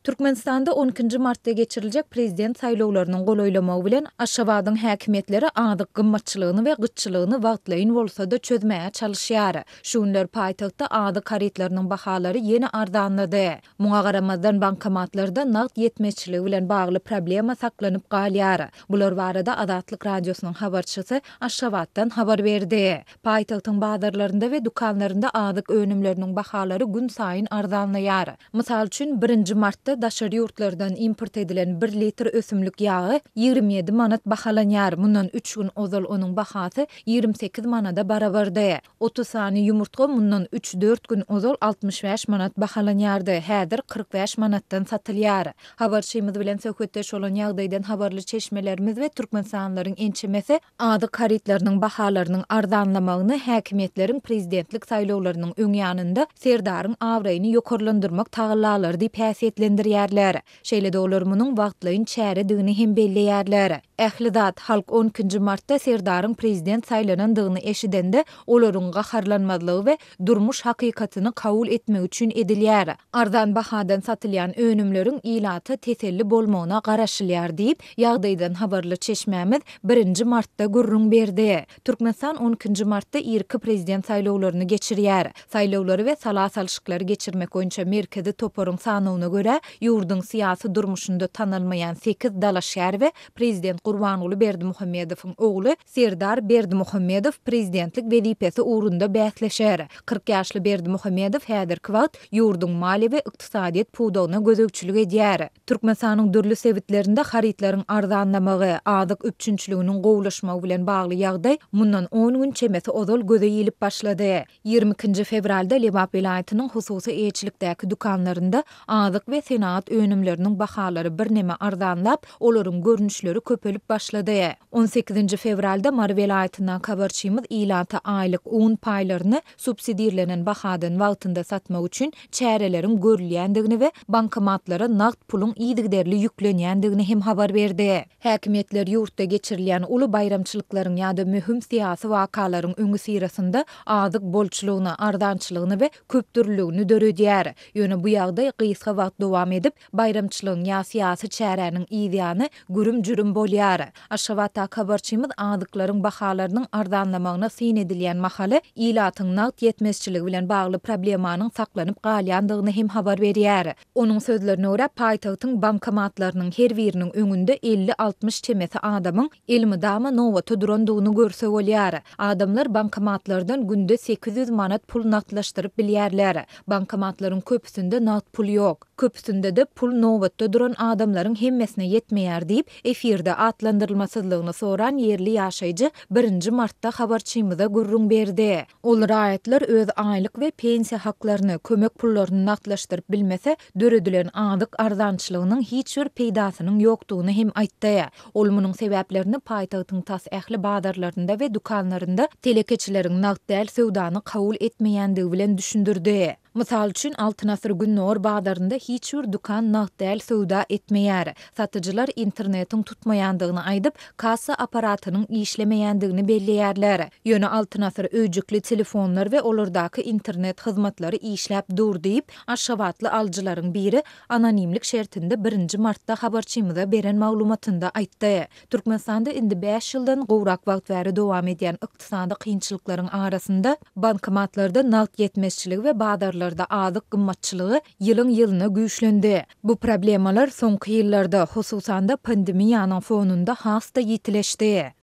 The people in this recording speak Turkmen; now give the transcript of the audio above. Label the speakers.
Speaker 1: Türkmenistanda 12 martda geçirilecek prezident saýlawlarynyň golaýlamagy bilen Aşgabatyň häkimetleri adyk gymmatçylygyny we gytçylygyny wagtlaýyn bolsa-da çözmäge çalışýar. Şu günler paýtagtda adyk karetlarynyň bahalary ýene ardanlady. Muňa garamazdan bankomatlarda nagt ýetmezçiligi bilen bagly problema saklanyp galýar. Bular barada Adatlyk radiosynyň habarçysy Aşgabatdan habar berdi. Paýtagtyň bazarlarynda we dukanlarynda adyk önümleriniň bahalary gün saýyn ardanlaýar. Mysal üçin 1 martda daşary ýurtlardan import edilen 1 litr ösümlik ýagy 27 manat bahalanýar. Mundan 3 gün ozal onuň bahasy 28 manada barabardy. 30 sany ýumurtga mundan 3-4 gün ozal 65 manat bahalanýardy. Häzir 45 manatdan satylýar. Habarçymyz bilen söhbetdeş bolan ýagdaýdan habarly çeşmelerimiz we türkmenistanylaryň ençemesi adyk karetlarynyň bahalarynyň ardanlamagyny häkimetleriň prezidentlik saýlawlarynyň öňýanynda serdaryň awraýyny ýokarlandyrmak tagyllalary diýip häsiýetlendirýärler. Şeýle de olar munyň wagtlaýyn çäredigini hem belleýärler. Ählidat halk 12 martda serdaryň prezident saýlanandygyny eşidende olaryň gaharlanmalygy we durmuş hakykatyny kabul etmek üçin edilýär. Ardan bahadan satylýan önümleriň ilaty teselli bolmagyna garaşylýar diýip ýagdaýdan habarly çeşmämiz 1 martda gurrun berdi. Türkmenistan 12 martda irki prezident saýlawlaryny geçirýär. Saýlawlary we salasalşyklary geçirmek boýunça merkezi toparyň sanawyna görä ýurdun syýasy durmuşynda tanylmaýan 8 dalaşýar we prezident Gurbanuly Berdimuhammedowyň ogly Serdar Berdimuhammedow prezidentlik wezipesi uğrunda bäsleşär. 40 ýaşly Berdimuhammedow häzirki wagt ýurdun mali we ykdysadyýet puwdagyna gözegçilik edýär. Türkmenistanyň dürli sebitlerinde haritlaryň ardanlamagy, adyk öpçünçiliginiň gowlaşmagy bilen bagly ýagdaý mundan 10 gün çemesi ozal göze ýelip başlady. 22 fevralda Lebap vilayatynyň hususy eýçilikdäki dukanlarynda adyk we senat önümleriniň bahalary bir neme ardanlap, olaryň görnüşleri köpelip başlady. 18 fevralda Mar vilayatynyň habarçymyz ilata aýlyk un paýlaryny subsidiýalenen bahadan wagtynda satmak üçin çäreleriň görülýändigini we bankomatlara nagt pulun ýygyderli ýüklenýändigini hem habar berdi. Häkimetler ýurtda geçirilýän uly bayramçylyklaryň ýa-da mühim syýasy wakalaryň öňü sirasynda adyk bolçulugyny, ardançylygyny we köpdürlüligini döredýär. Ýöne bu ýagdaý gysga wagt dowam edip, bayramçylygyň ýa syýasy çäreniň ýygyany gürüm-jürüm bolýar. Aşgabatda habarçymyz adyklaryň bahalarynyň ardanlamagyna syn edilýän mahaly ilatyň nagt ýetmezçiligi bilen bagly problemanyň saklanyp galýandygyny hem habar berýär. Onuň sözlerine görä paýtagtyň bankomatlarynyň her biriniň öňünde 50-60 çemesi adamyň elmydama nowata durandygyny görse bolýar. Adamlar bankomatlardan günde 800 manat pul nagtlaşdyryp bilýärler. Bankomatlaryň köpüsinde nagt pul ýok. Köpüsinde de pul nowatda duran adamlaryň hemmesine ýetmeýär diýip efirde atlandyrylmasyzlygyny soran yerli ýaşaýjy 1 martda habarçymyza gurrun berdi. Ol raýatlar öz aýlyk we pensiýa haklaryny, kömek pullaryny nagtlaşdyryp bilmese, döredilen adyk ardançylygynyň hiç bir peýdasynyň ýokdugyny hem aýtdy. Ol munyň sebäplerini paýtagtyň tas ähli bazarlarynda we dukanlarynda telekeçileriň nagt däl sowdany kabul etmeýändigi bilen düşündirdi. Mysal üçin Altyn asyr Günnor bazarynda hiç bir dukan nagt däl sowda etmeýär. Satyjylar internetiň tutmaýandygyny aýdyp, kassa aparatynyň işlemeýändigini belleýärler. Ýöne Altyn asyr öýjükli telefonlar we olardaky internet hyzmatlary işläp dur diýip, Aşgabatly aljylaryň biri anonimlik şertinde 1 martda habarçymyza beren maglumatynda aýtdy. Türkmenistanda indi 5 ýyldan gowrak wagt bäri dowam edýän ykdysady kynçylyklaryň arasynda bankomatlarda nagt ýetmezçiligi we bazarlarda adyk gymmatçylygy ýylyň ýylyna güýçlendi. Bu problemalar soňky ýyllarda hususan da pandemiýanyň fonunda hasta ýitileşdi.